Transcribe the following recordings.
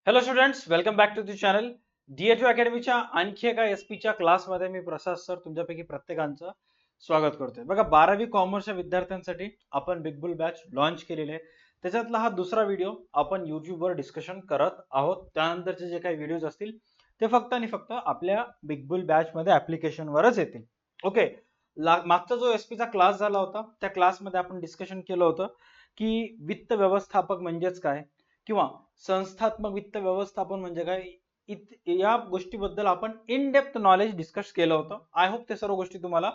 Hello students, welcome back to the channel. DHU अकॅडमीच्या आणखी एका एसपीच्या क्लासमध्ये मी प्रसाद सर तुमच्यापैकी प्रत्येकांचं स्वागत करतोय. बघा, 12वी कॉमर्सच्या विद्यार्थ्यांसाठी आपण बिग बुल बॅच लॉन्च केलेले आहे. त्याच्यातला हा दुसरा व्हिडिओ आपण यूट्यूबवर डिस्कशन करत आहोत. त्यानंतरचे जे काही व्हिडिओज असतील ते फक्त आणि फक्त आपल्या बिग बुल बॅचमध्ये ॲप्लिकेशनवरच येतील. ओके. मागचा जो एसपीचा क्लास झाला होता त्या क्लासमध्ये आपण डिस्कशन केलं होतं की वित्त व्यवस्थापक म्हणजेच काय, किंवा संस्थात्मक वित्त व्यवस्थापन म्हणजे काय, या गोष्टीबद्दल आपण इन डेप्थ नॉलेज डिस्कस केलं होतं. आय होप ते सर्व गोष्टी तुम्हाला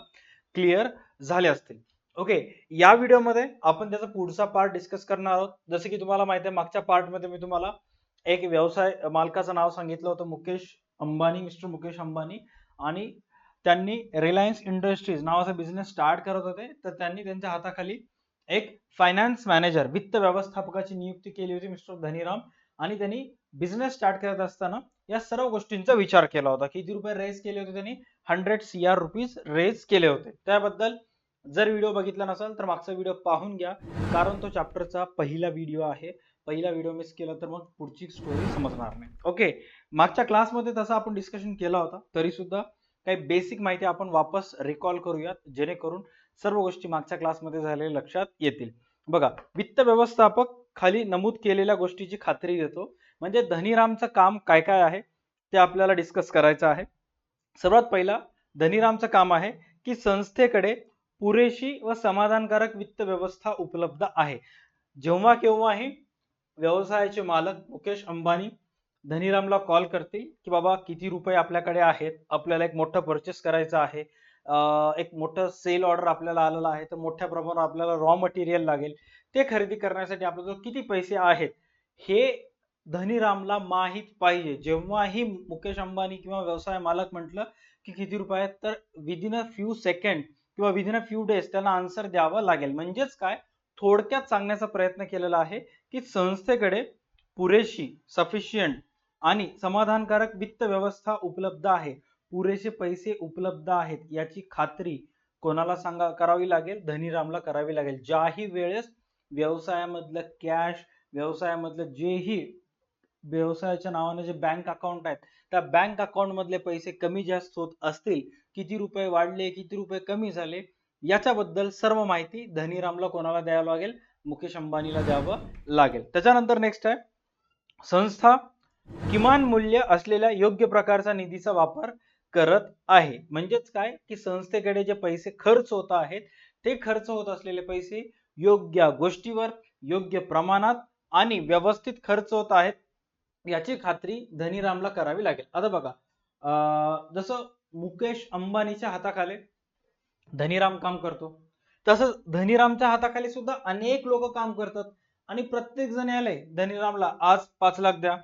क्लिअर झाल्या असतील. ओके. या व्हिडिओमध्ये आपण त्याचा पुढचा पार्ट डिस्कस करणार आहोत. जसं की तुम्हाला माहिती आहे, मागच्या पार्टमध्ये मी तुम्हाला एक व्यवसाय मालकाचं नाव सांगितलं होतं, मुकेश अंबानी, मिस्टर मुकेश अंबानी. आणि त्यांनी रिलायन्स इंडस्ट्रीज नावाचा बिझनेस स्टार्ट करत होते. तर त्यांनी त्यांच्या हाताखाली एक फायनान्स मॅनेजर, वित्त व्यवस्थापकाची नियुक्ती केली होती, मिस्टर धनीराम. आणि त्यांनी बिझनेस स्टार्ट करत असताना या सर्व गोष्टींचा विचार केला होता. किती रुपये रेज केले होते त्यांनी? 100 CR रुपीज रेज केले होते. त्याबद्दल जर व्हिडिओ बघितला नसेल तर मागचा व्हिडिओ पाहून घ्या, कारण तो चॅप्टरचा पहिला व्हिडिओ आहे. पहिला व्हिडिओ मिस केला तर मग पुढची स्टोरी समजणार नाही. ओके. मागच्या क्लासमध्ये तसं आपण डिस्कशन केला होता, तरी सुद्धा काही बेसिक माहिती आपण वापस रिकॉल करूयात, जेणेकरून सर्व गोष्टी मागच्या क्लासमध्ये झालेल्या लक्षात येतील. बघा, वित्त व्यवस्थापक खाली नमूद केलेल्या गोष्टीची खात्री देतो. म्हणजे धनीरामचं काम काय काय आहे ते आपल्याला डिस्कस करायचं आहे. सर्वात पहिला धनीरामचं काम आहे की संस्थेकडे पुरेशी व समाधानकारक वित्त व्यवस्था उपलब्ध आहे. जेव्हा केव्हाही व्यवसायाचे मालक मुकेश अंबानी धनीरामला कॉल करतील की बाबा किती रुपये आपल्याकडे आहेत, आपल्याला एक मोठं परचेस करायचं आहे, एक मोठं सेल ऑर्डर आपल्याला आलेलं आहे, तर मोठ्या प्रमाणावर आपल्याला रॉ मटेरियल लागेल, ते खरेदी करण्यासाठी आपल्याजवळ किती पैसे आहेत हे धनीरामला माहित पाहिजे. जेव्हाही मुकेश अंबानी किंवा व्यवसाय मालक म्हटलं की किती रुपये आहेत, तर विदिन अ फ्यू सेकंड किंवा विदिन अ फ्यू डेज त्यांना आन्सर द्यावं लागेल. म्हणजेच काय, थोडक्यात सांगण्याचा प्रयत्न केलेला आहे की संस्थेकडे पुरेशी, सफिशियंट आणि समाधानकारक वित्त व्यवस्था उपलब्ध आहे, पुरेसे पैसे उपलब्ध आहेत, याची खात्री कोणाला करावी लागेल? धनीरामला करावी लागेल. ज्याही वेळेस व्यवसायामधलं कॅश, व्यवसायामधलं जेही व्यवसायाच्या नावाने जे बँक अकाउंट आहेत, त्या बँक अकाउंट मधले पैसे कमी जास्त होत असतील, किती रुपये वाढले, किती रुपये कमी झाले, याच्याबद्दल सर्व माहिती धनीरामला कोणाला द्यावं लागेल? मुकेश अंबानीला द्यावं लागेल. त्याच्यानंतर नेक्स्ट आहे, संस्था किमान मूल्य असलेल्या योग्य प्रकारचा निधीचा वापर करत आहे. म्हणजेच काय की संस्थेकडे जे पैसे खर्च होत आहेत, ते खर्च होत असलेले पैसे योग्य गोष्टीवर, योग्य प्रमाणात आणि व्यवस्थित खर्च होत आहेत, याची खात्री धनीरामला करावी लागेल. आता बघा, जसं मुकेश अंबानीच्या हाताखाली धनीराम काम करतो, तसंच धनीरामच्या हाताखाली सुद्धा अनेक लोक काम करतात. आणि प्रत्येक जण यायलंय धनीरामला, आज 5 लाख द्या,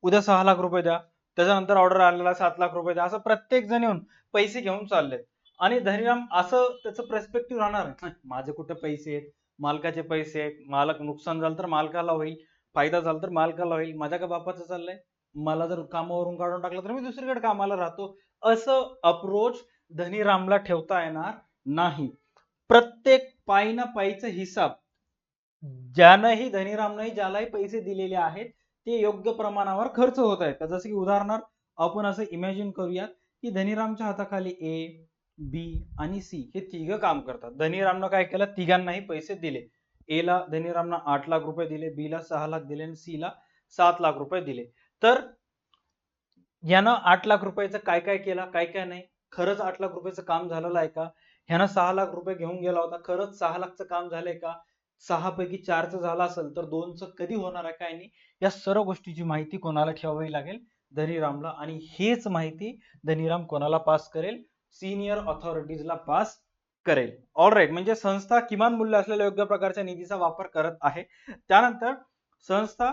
उद्या 6 लाख रुपये द्या, त्याच्यानंतर ऑर्डर आलेला 7 लाख रुपये द्या, असं प्रत्येक जण येऊन पैसे घेऊन चाललेत. आणि धनीराम असं त्याचं पर्स्पेक्टिव्ह राहणार, माझे कुठे पैसे आहेत, मालकाचे पैसे आहेत, मालक नुकसान झालं तर मालकाला होईल, फायदा झाला तर मालकाला होईल, माझ्या का बापाचं चाललंय, मला जर कामावरून काढून टाकलं तर मी दुसरीकडे कामाला राहतो, असं अप्रोच धनीरामला ठेवता येणार नाही. प्रत्येक पायी ना पायीचा हिसाब ज्यानंही धनीरामनंही ज्यालाही पैसे दिलेले आहेत, ते योग्य प्रमाणावर खर्च होत आहेत. जसं की उदाहरणार्थ आपण असं इमॅजिन करूयात की धनीरामच्या हाताखाली ए, बी आणि सी हे तिघं काम करतात. धनीरामनं काय केलं? तिघांनाही पैसे दिले. ए ला धनीरामनं 8 लाख रुपये दिले, बी ला 6 लाख दिले आणि सी ला 7 लाख रुपये दिले. तर यानं 8 लाख रुपयाचं काय काय केलं, काय काय नाही, खरंच 8 लाख रुपयाचं काम झालेलं आहे का? ह्यानं 6 लाख रुपये घेऊन गेला होता, खरंच 6 लाखचं काम झालंय का? 6 पैकी 4चं झालं असेल तर 2चं कधी होणार आहे, काय नाही, या सर्व गोष्टीची माहिती कोणाला ठेवावी लागेल? धनीरामला. आणि हेच माहिती धनीराम कोणाला पास करेल? सिनियर ऑथॉरिटीजला पास करेल. ऑलराईट. म्हणजे संस्था किमान मूल्य असलेल्या योग्य प्रकारच्या निधीचा वापर करत आहे. त्यानंतर संस्था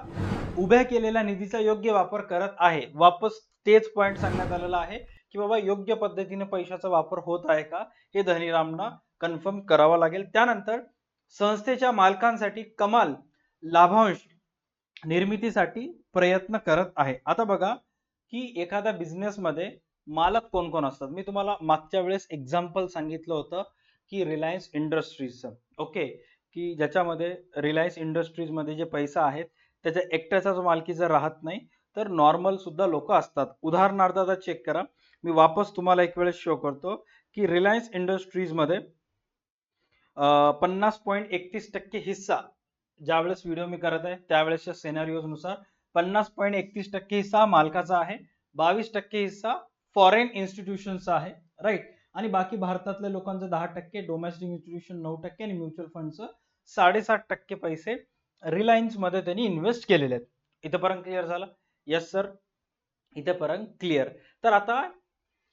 उभ्या केलेल्या निधीचा योग्य वापर करत आहे. वापस तेच पॉइंट सांगण्यात आलेला आहे की बाबा योग्य पद्धतीने पैशाचा वापर होत आहे का, हे धनीरामना कन्फर्म करावं लागेल. त्यानंतर संस्थेच्या मालकांसाठी कमाल लाभांश निर्मितीसाठी प्रयत्न करत आहे. आता बघा की एखाद्या बिझनेसमध्ये मालक कोण कोण असतात. मी तुम्हाला मागच्या वेळेस एक्झाम्पल सांगितलं होतं की रिलायन्स इंडस्ट्रीजचं. ओके. की ज्याच्यामध्ये रिलायन्स इंडस्ट्रीज मध्ये जे पैसा आहेत त्याच्या एकट्याचा जो मालकी जर राहत नाही, तर नॉर्मल सुद्धा लोक असतात. उदाहरणार्थ आता चेक करा, मी वापस तुम्हाला एक वेळेस शो करतो की रिलायन्स इंडस्ट्रीज मध्ये 50.31% हिस्सा ज्यावेळेस व्हिडिओ मी करत आहे त्यावेळेसच्या सिनारिओज नुसार 50.31% हिस्सा मालकाचा आहे, 22% हिस्सा फॉरेन इन्स्टिट्यूशनचा आहे, राईट. आणि बाकी भारतातल्या लोकांचं 10%, डोमेस्टिक इन्स्टिट्यूशन 9% आणि म्युच्युअल फंडचं 7.5% पैसे रिलायन्स मध्ये त्यांनी इन्व्हेस्ट केलेले आहेत. इथपर्यंत क्लिअर झालं? यस सर, इथपर्यंत क्लिअर. तर आता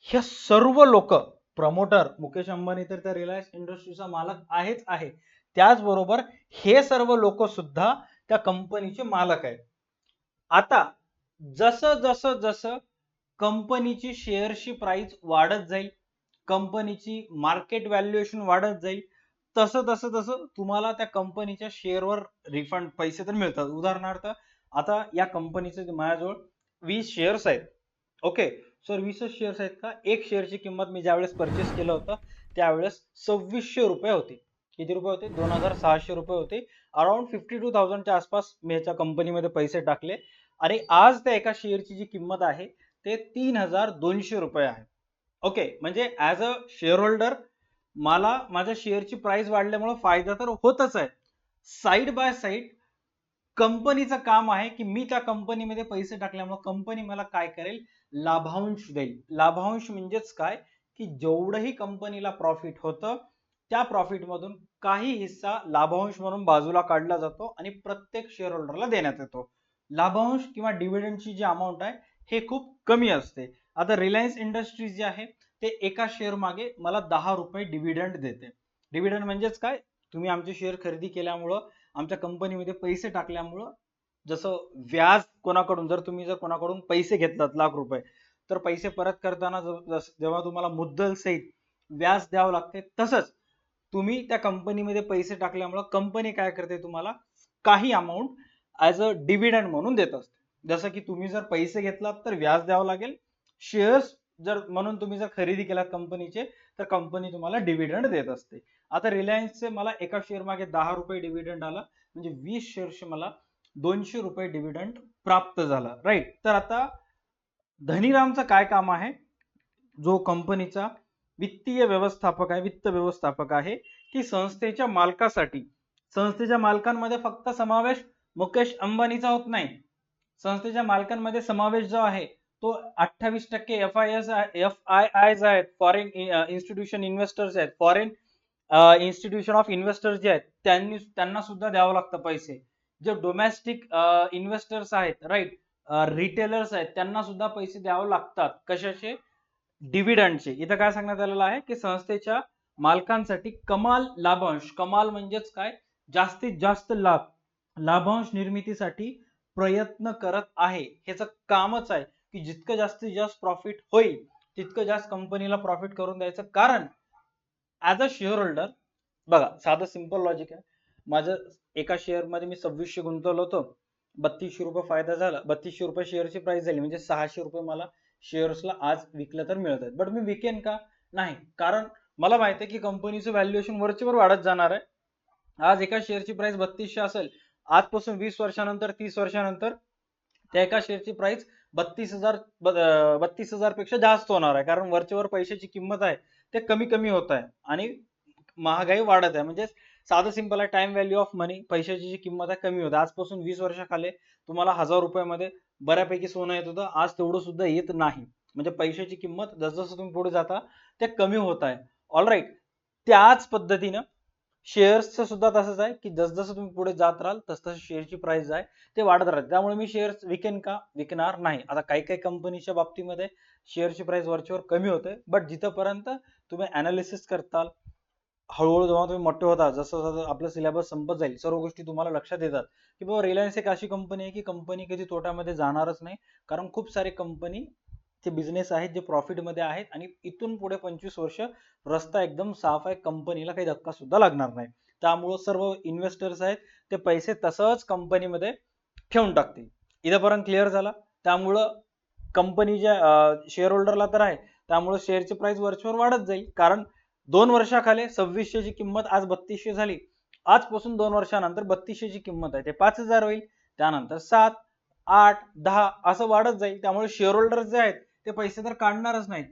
हे सर्व लोक प्रमोटर, मुकेश अंबानी तर त्या रिलायन्स इंडस्ट्रीचा मालक आहेच आहे, त्याचबरोबर हे सर्व लोक सुद्धा त्या कंपनीचे मालक आहेत. आता जसं जसं जसं कंपनीची शेअरची प्राइस वाढत जाईल, कंपनीची मार्केट व्हॅल्युएशन वाढत जाईल, तसं तसं तसं तुम्हाला त्या कंपनीच्या शेअरवर रिफंड पैसे तर मिळतात. उदाहरणार्थ आता या कंपनीचे माझ्याजवळ 20 शेअर्स आहेत. ओके सर, 20 शेअर्स आहेत का? एक शेअरची किंमत मी ज्यावेळेस परचेस केलं होतं त्यावेळेस 2600 रुपये होती. किती रुपये होते? 2600 रुपये होते. अराउंड 52,000च्या आसपास मी ह्याच्या कंपनीमध्ये पैसे टाकले आणि आज त्या एका शेअरची जी किंमत आहे ते 3200 रुपये आहे. ओके, म्हणजे ऍज अ शेअर होल्डर मला माझ्या शेअरची प्राइस वाढल्यामुळे फायदा तर होतच आहे. साइड बाय साइड कंपनीचं काम आहे की मी त्या कंपनीमध्ये पैसे टाकल्यामुळे कंपनी मला काय करेल? लाभांश देईल. लाभांश म्हणजेच काय की जेवढंही कंपनीला प्रॉफिट होतं त्या प्रॉफिट मधून काही हिस्सा लाभांश म्हणून बाजूला काढला जातो आणि प्रत्येक शेअर होल्डरला देण्यात येतो. लाभांश किंवा डिव्हिडंडची जी अमाऊंट आहे हे खूप कमी असते. आता रिलायन्स इंडस्ट्रीज जे आहे ते एका शेअर मागे मला 10 रुपये डिव्हिडंड देते. डिव्हिडंड म्हणजेच काय? तुम्ही आमचे शेअर खरेदी केल्यामुळं, आमच्या कंपनीमध्ये पैसे टाकल्यामुळं जसं व्याज कोणाकडून, जर तुम्ही कोणाकडून पैसे घेतलात लाख रुपये, तर पैसे परत करताना जेव्हा तुम्हाला मुद्दल सहित व्याज द्यावं लागते, तसंच तुम्ही त्या कंपनीमध्ये पैसे टाकल्यामुळे कंपनी काय करते? तुम्हाला काही अमाऊंट ऍज अ डिव्हिडंड म्हणून देत असते. जसं की तुम्ही जर पैसे घेतलात तर व्याज द्यावं लागेल, शेअर्स जर म्हणून तुम्ही जर खरेदी केलात कंपनीचे तर कंपनी तुम्हाला डिव्हिडंड देत असते. आता रिलायन्सचे मला एका शेअर मागे 10 रुपये डिव्हिडंड आला, म्हणजे 20 शेअरचे मला 200 रुपये डिव्हिडंड प्राप्त झाला, राईट. तर आता धनीरामचं काय काम आहे? जो कंपनीचा वित्तीय व्यवस्थापक आहे, वित्त व्यवस्थापक आहे, की संस्थेच्या मालकासाठी, संस्थेच्या मालकांमध्ये फक्त समावेश मुकेश अंबानीचा होत नाही. संस्थेच्या मालकांमध्ये समावेश जो आहे तो 28% FIIs आहेत, फॉरेन इन्स्टिट्यूशन इन्व्हेस्टर्स आहेत, फॉरेन इन्स्टिट्यूशन ऑफ इन्व्हेस्टर्स जे आहेत त्यांना सुद्धा द्यावं लागतं पैसे. जे डोमेस्टिक इन्व्हेस्टर्स आहेत, राईट, रिटेलर्स आहेत, त्यांना सुद्धा पैसे द्यावे लागतात. कशाचे? डिव्हिडंडचे. इथं काय सांगण्यात आलेलं आहे की संस्थेच्या मालकांसाठी कमाल लाभांश, कमाल म्हणजेच काय? जास्तीत जास्त लाभ, लाभांश निर्मितीसाठी प्रयत्न करत आहे. ह्याचं कामच आहे की जितकं जास्तीत जास्त प्रॉफिट होईल तितकं जास्त कंपनीला प्रॉफिट करून द्यायचं. कारण ऍज अ शेअर होल्डर बघा, साधं सिंपल लॉजिक आहे. माझं एका शेअर मध्ये मी 2600 गुंतवलं होतं, 3200 रुपये फायदा झाला, 3200 रुपये शेअरची प्राइस झाली, म्हणजे 600 रुपये मला शेअर्सला आज विकलं तर मिळत आहेत. बट मी विकेन का? नाही, कारण मला माहिती आहे की कंपनीचं व्हॅल्युएशन वरचेवर वाढत जाणार आहे. आज एका शेअरची प्राइस 3200 असेल, आजपासून 20 वर्षानंतर, 30 वर्षानंतर त्या एका शेअरची प्राइस 32,000 पेक्षा जास्त होणार आहे. कारण वरचेवर पैशाची किंमत आहे ते कमी कमी होत आहे आणि महागाई वाढत आहे. म्हणजे साधं सिंपल आहे, टाइम व्हॅल्यू ऑफ मनी, पैशाची जी किंमत आहे कमी होते. आजपासून 20 वर्षाखाली तुम्हाला 1000 रुपयामध्ये बऱ्यापैकी सोनं येत होतं, आज तेवढं सुद्धा येत नाही. म्हणजे पैशाची किंमत जसजसं तुम्ही पुढे जाता ते कमी होत आहे. ऑलराईट, त्याच पद्धतीनं शेअर्सचं सुद्धा तसंच आहे की जसजसं तुम्ही पुढे जात राहाल तसतसं शेअरची प्राइस आहे ते वाढत राहते. त्यामुळे मी शेअर्स विकेन का? विकणार नाही. आता काही काही कंपनीच्या बाबतीमध्ये शेअरची प्राइस वरचेवर कमी होते, बट जिथपर्यंत तुम्ही अनालिसिस करताल, हळूहळू जेव्हा तुम्ही मोठे होता, जसं जसं आपलं सिलेबस संपत जाईल, सर्व गोष्टी तुम्हाला लक्षात येतात की बाबा रिलायन्स एक अशी कंपनी आहे की कंपनी कधी तोट्यामध्ये जाणारच नाही. कारण खूप सारे कंपनी चे बिझनेस आहेत जे प्रॉफिट मध्ये आहेत आणि इथून पुढे 25 वर्ष रस्ता एकदम साफ आहे, कंपनीला काही धक्का सुद्धा लागणार नाही. त्यामुळे सर्व इन्व्हेस्टर्स आहेत ते पैसे तसंच कंपनीमध्ये ठेवून टाकतील. इथपर्यंत क्लिअर झाला? त्यामुळं कंपनीच्या शेअर होल्डरला तर आहे, त्यामुळे शेअरची प्राइस वरचेवर वाढत जाईल. कारण 2 वर्षाखाली 2600 ची किंमत आज 3200 झाली, आजपासून 2 वर्षानंतर 3200 ची किंमत आहे ते 5000 होईल, त्यानंतर 7, 8, 10 असं वाढत जाईल. त्यामुळे शेअर होल्डर जे आहेत ते पैसे तर काढणारच नाहीत.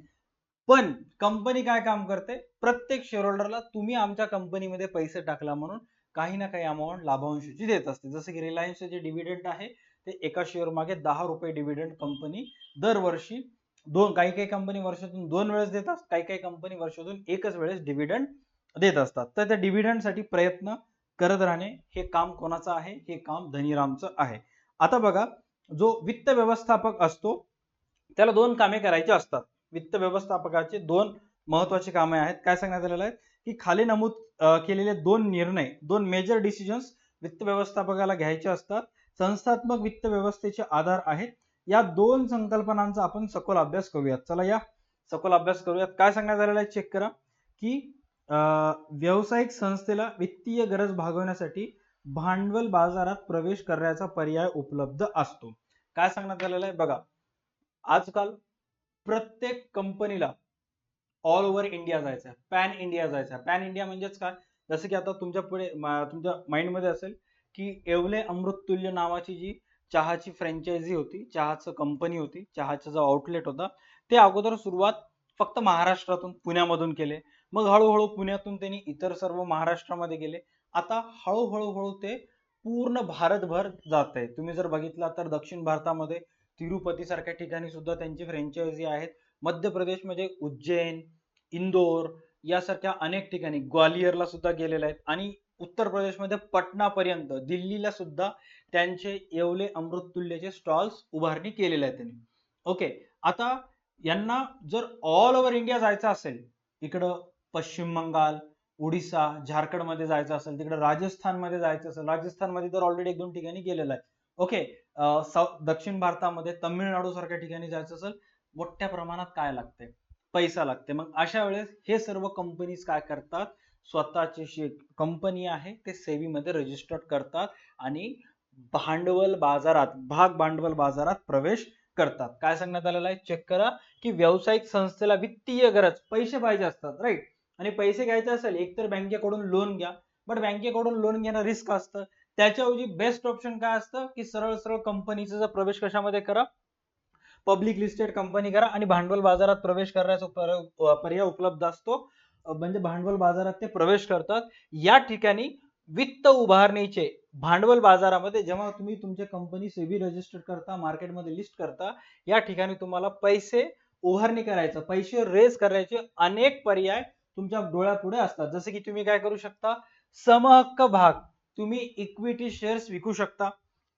पण कंपनी काय काम करते, प्रत्येक शेअर होल्डरला तुम्ही आमच्या कंपनीमध्ये पैसे टाकला म्हणून काही ना काही अमाऊंट लाभांशाची देत असते. जसं की रिलायन्सचे जे डिव्हिडंड आहे ते एका शेअर मागे 10 रुपये डिव्हिडंड कंपनी दरवर्षी काही काही कंपनी वर्षातून 2 वेळेस देतात, काही काही कंपनी वर्षातून एकच वेळेस डिव्हिडंड देत असतात. तर त्या डिव्हिडंडसाठी प्रयत्न करत राहणे हे काम कोणाचं आहे, हे काम धनीरामचं आहे. आता बघा, जो वित्त व्यवस्थापक असतो त्याला 2 कामे करायची असतात. वित्त व्यवस्थापकाचे 2 महत्वाची कामे आहेत. काय सांगण्यात आलेलं आहे की खाली नमूद केलेले 2 निर्णय, 2 मेजर डिसिजन्स वित्त व्यवस्थापकाला घ्यायचे असतात. संस्थात्मक वित्त व्यवस्थेचे आधार आहेत. या 2 संकल्पनांचा आपण सखोल अभ्यास करूयात. चला या सखोल अभ्यास करूयात. काय सांगण्यात आलेलं आहे चेक करा की व्यावसायिक संस्थेला वित्तीय गरज भागवण्यासाठी भांडवल बाजारात प्रवेश करण्याचा पर्याय उपलब्ध असतो. काय सांगण्यात आलेलं आहे बघा, आजकाल प्रत्येक कंपनीला ऑल ओव्हर इंडिया जायचं आहे, पॅन इंडिया जायचं आहे. पॅन इंडिया म्हणजेच काय, जसं की आता तुमच्या पुढे तुमच्या माइंडमध्ये असेल की येवले अमृततुल्य नावाची जी चहाची फ्रँचायझी होती, चहाचं कंपनी होती, चहाचा जो आउटलेट होता, ते अगोदर सुरुवात फक्त महाराष्ट्रातून पुण्यामधून केले. मग हळूहळू पुण्यातून त्यांनी इतर सर्व महाराष्ट्रामध्ये गेले. आता हळूहळू ते पूर्ण भारतभर जात आहे. तुम्ही जर बघितला तर दक्षिण भारतामध्ये तिरुपती सारख्या ठिकाणी सुद्धा त्यांची फ्रँचायझी आहेत. मध्य प्रदेशमध्ये उज्जैन, इंदोर यासारख्या अनेक ठिकाणी, ग्वालियरला सुद्धा गेलेले आहेत आणि उत्तर प्रदेशमध्ये पटनापर्यंत, दिल्लीला सुद्धा त्यांचे येवले अमृततुल्यचे स्टॉल्स उभारणी केलेले आहेत त्यांनी. ओके, आता यांना जर ऑल ओव्हर इंडिया जायचं असेल, इकडं पश्चिम बंगाल, ओडिसा, झारखंडमध्ये जायचं असेल, तिकडे राजस्थानमध्ये जायचं असेल, राजस्थानमध्ये तर ऑलरेडी 1-2 ठिकाणी गेलेलं आहे. ओके, दक्षिण भारतामध्ये तमिळनाडू सारख्या ठिकाणी जायचं असेल, मोठ्या प्रमाणात काय लागते, पैसा लागते. मग अशा वेळेस हे सर्व कंपनीज काय करतात, स्वतःची कंपनी आहे ते सेबीमध्ये रजिस्टर्ड करतात आणि भांडवल बाजारात, भाग भांडवल बाजारात प्रवेश करतात. काय सांगण्यात आलेलं आहे चेक करा की व्यावसायिक संस्थेला वित्तीय गरज, पैसे पाहिजे असतात, राईट, आणि पैसे घ्यायचे असेल एकतर बँकेकडून लोन घ्या, बट बँकेकडून लोन घेणं रिस्क असतं. त्याच्याऐवजी बेस्ट ऑप्शन काय असतं की सरळ सरळ कंपनीचा प्रवेश कशामध्ये करा, पब्लिक लिस्टेड कंपनी करा आणि भांडवल बाजारात प्रवेश करण्याचा पर्याय उपलब्ध असतो. म्हणजे भांडवल बाजारात ते प्रवेश करतात. या ठिकाणी वित्त उभारणीचे भांडवल बाजारामध्ये जेव्हा तुम्ही तुमच्या कंपनी सेबी रजिस्टर करता, मार्केटमध्ये लिस्ट करता, या ठिकाणी तुम्हाला पैसे उभारणी करायचं, पैसे रेज करायचे अनेक पर्याय तुमच्या डोळ्यापुढे असतात. जसे की तुम्ही काय करू शकता, समहक्क भाग, तुम्ही इक्विटी शेअर्स विकू शकता.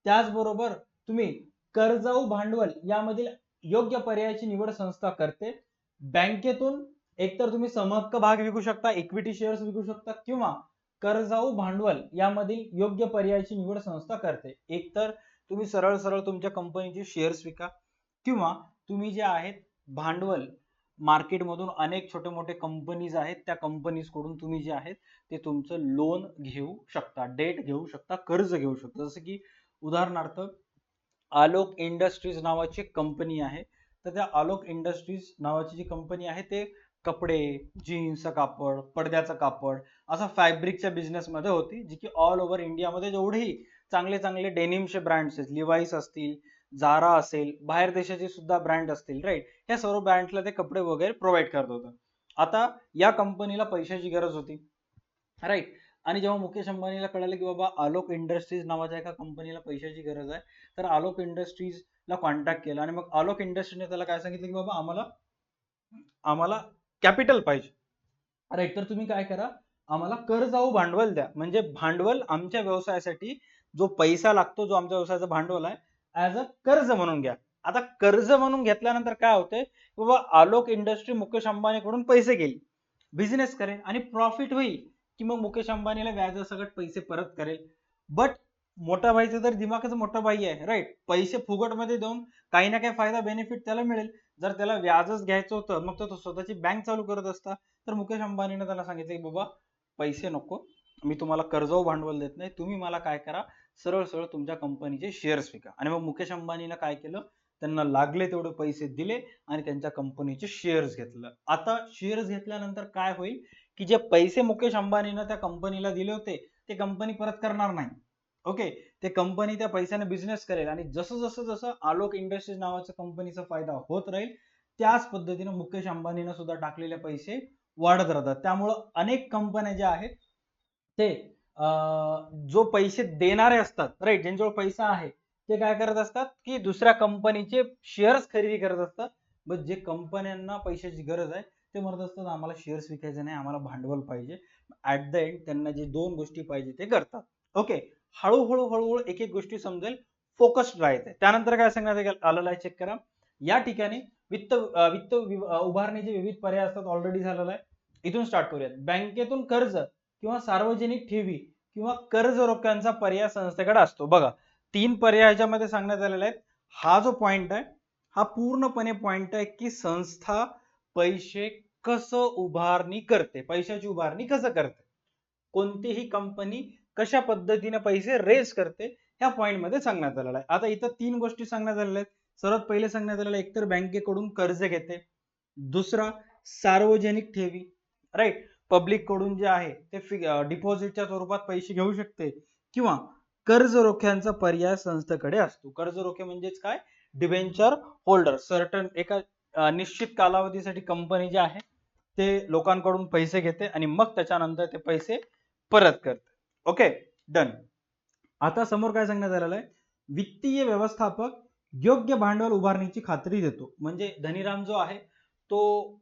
त्याचबरोबर तुम्ही कर्जाऊ भांडवल यामधील योग्य पर्यायाची निवड संस्था करते. बँकेतून एकतर तुम्ही समहक्क भाग विकू शकता, इक्विटी शेअर्स विकू शकता, किंवा कर्जाऊ भांडवल यामधील योग्य पर्यायाची निवड संस्था करते. एकतर तुम्ही सरळ सरळ तुमच्या कंपनीचे शेअर्स विका, किंवा तुम्ही जे आहेत भांडवल मार्केटमधून अनेक छोटे मोठे कंपनीज आहेत, त्या कंपनीज कडून तुम्ही जे आहेत ते तुमचं लोन घेऊ शकता, डेट घेऊ शकता, कर्ज घेऊ शकता. जसं की उदाहरणार्थ आलोक इंडस्ट्रीज नावाची कंपनी आहे. तर त्या आलोक इंडस्ट्रीज नावाची जी कंपनी आहे ते कपडे, जीन्सचं कापड, पडद्याचं कापड असा फॅब्रिकच्या बिझनेसमध्ये होती, जी की ऑल ओव्हर इंडियामध्ये जेवढेही चांगले चांगले डेनिमचे ब्रँड्स आहेत, लिवाईस असतील, जारा असेल, बाहेर देशाचे सुद्धा ब्रँड असतील, राईट, या सर्व ब्रँड्सला ते कपडे वगैरे प्रोव्हाइड करत होतं. आता या कंपनीला पैशाची गरज होती, राईट, आणि जेव्हा मुकेश अंबानीला कळालं की बाबा आलोक इंडस्ट्रीज नावाच्या एका कंपनीला पैशाची गरज आहे, तर आलोक इंडस्ट्रीजला कॉन्टॅक्ट केला आणि मग आलोक इंडस्ट्रीजने त्याला काय सांगितलं की बाबा आम्हाला आम्हाला कॅपिटल पाहिजे, राईट, तर तुम्ही काय करा, आम्हाला कर्जाऊ भांडवल द्या, म्हणजे भांडवल आमच्या व्यवसायासाठी जो पैसा लागतो, जो आमच्या व्यवसायाचं भांडवल आहे, ऍज अ कर्ज म्हणून घ्या. आता कर्ज म्हणून घेतल्यानंतर काय होतंय, बाबा आलोक इंडस्ट्री मुकेश अंबानीकडून पैसे घेईल, बिझनेस करेल आणि प्रॉफिट होईल, की मग मुकेश अंबानीला व्याजासकट पैसे परत करेल. बट मोठा भाईचं तर दिमागच मोठा भाई आहे, राईट, पैसे फुकटमध्ये देऊन काही ना काही फायदा बेनिफिट त्याला मिळेल. जर त्याला व्याजच घ्यायचं होतं मग तो स्वतःची बँक चालू करत असता. तर मुकेश अंबानीने त्याला सांगितलं की बाबा पैसे नको, मी तुम्हाला कर्जाऊ भांडवल देत नाही, तुम्ही मला काय करा, सरळ सरळ तुमच्या कंपनीचे शेअर्स विका. आणि मग मुकेश अंबानीला काय केलं, त्यांना लागले तेवढे पैसे दिले आणि त्यांच्या कंपनीचे शेअर्स घेतलं. आता शेअर्स घेतल्यानंतर काय होईल की जे पैसे मुकेश अंबानीनं त्या कंपनीला दिले होते ते कंपनी परत करणार नाही. ओके, ते कंपनी त्या पैशाने बिझनेस करेल आणि जसं जसं जसं आलोक इंडस्ट्रीज नावाच्या कंपनीचा फायदा होत राहील त्याच पद्धतीने मुकेश अंबानीनं सुद्धा टाकलेले पैसे वाढत राहतात. त्यामुळं अनेक कंपन्या ज्या आहेत ते जो पैसे देणारे असतात, राईट, ज्यांच्याजवळ पैसा आहे ते काय करत असतात की दुसऱ्या कंपनीचे शेअर्स खरेदी करत असतात. मग जे कंपन्यांना पैशाची गरज आहे ते म्हणत असतात आम्हाला शेअर्स विकायचे नाही, आम्हाला भांडवल पाहिजे. ऍट द एंड त्यांना जे दोन गोष्टी पाहिजे ते करतात. ओके, हळूहळू हळूहळू एक एक गोष्टी समजेल, फोकस्ड राहायचंय. त्यानंतर काय सांगण्यात आलेलं आहे चेक करा. या ठिकाणी वित्त उभारणीचे विविध पर्याय असतात, ऑलरेडी झालेलं आहे. इथून स्टार्ट करूयात. बँकेतून कर्ज किंवा सार्वजनिक ठेवी किंवा कर्ज रोख्यांचा पर्याय संस्थेकडे असतो. बघा, 3 पर्याय ह्याच्यामध्ये सांगण्यात आलेले आहेत. हा जो पॉइंट आहे हा पूर्णपणे पॉइंट आहे की संस्था पैसे कसं उभारणी करते, पैशाची उभारणी कसं करते, कोणतीही कंपनी कशा पद्धतीने पैसे रेज करते, ह्या पॉइंट मध्ये सांगण्यात आलेलं आहे. आता इथं 3 गोष्टी सांगण्यात आलेल्या आहेत. सर्वात पहिले सांगण्यात आलेलं एकतर बँकेकडून कर्ज घेते, दुसरा सार्वजनिक ठेवी, राईट, पब्लिक कडून जे आहे ते डिपॉझिटच्या स्वरूपात पैसे घेऊ शकते, किंवा कर्ज रोख्यांचा पर्याय संस्थेकडे असतो. कर्ज रोखे म्हणजेच काय, डिबेंचर होल्डर, सर्टन एका निश्चित कालावधीसाठी कंपनी जे आहे ते लोकांकडून पैसे घेते आणि मग त्याच्यानंतर ते पैसे परत करते. Okay, done. आता समोर काय सांगण्यात आलेलं आहे, वित्तीय व्यवस्थापक योग्य भांडवल उभारणीची खात्री देतो. म्हणजे धनीराम जो आहे तो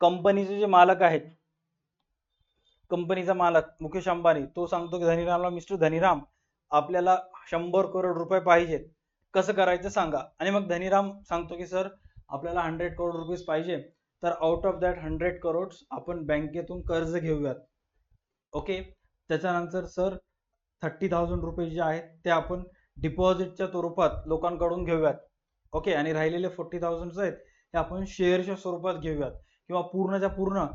कंपनीचे जे मालक आहेत, कंपनीचा मालक मुकेश अंबानी, तो सांगतो की धनीरामला, मिस्टर धनीराम आपल्याला 100 करोड रुपये पाहिजेत, कसं करायचं सांगा. आणि मग धनीराम सांगतो की सर आपल्याला 100 करोड रुपये पाहिजे, तर आउट ऑफ दॅट 100 करोड आपण बँकेतून कर्ज घेऊयात. ओके, त्याच्यानंतर सर 30,000 रुपये जे आहेत ते आपण डिपॉझिटच्या स्वरूपात लोकांकडून घेऊयात. ओके, आणि राहिलेले 40,000 आहेत ते आपण शेअरच्या स्वरूपात घेऊयात, किंवा पूर्णच्या पूर्ण